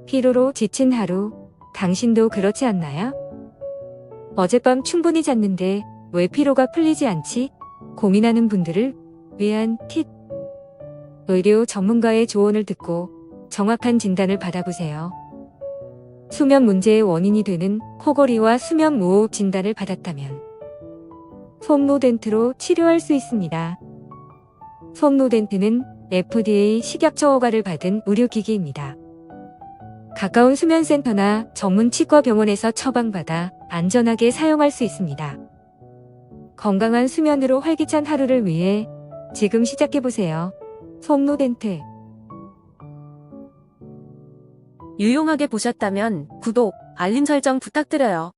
피로로 지친 하루, 당신도 그렇지 않나요? 어젯밤 충분히 잤는데 왜 피로가 풀리지 않지? 고민하는 분들을 위한 팁. 의료 전문가의 조언을 듣고 정확한 진단을 받아보세요. 수면 문제의 원인이 되는 코골이와 수면 무호흡 진단을 받았다면 솜노덴트로 치료할 수 있습니다. 솜노덴트는 FDA 식약처 허가를 받은 의료기기입니다. 가까운 수면센터나 전문 치과병원에서 처방받아 안전하게 사용할 수 있습니다. 건강한 수면으로 활기찬 하루를 위해 지금 시작해보세요. 솜노덴트. 유용하게 보셨다면 구독, 알림 설정 부탁드려요.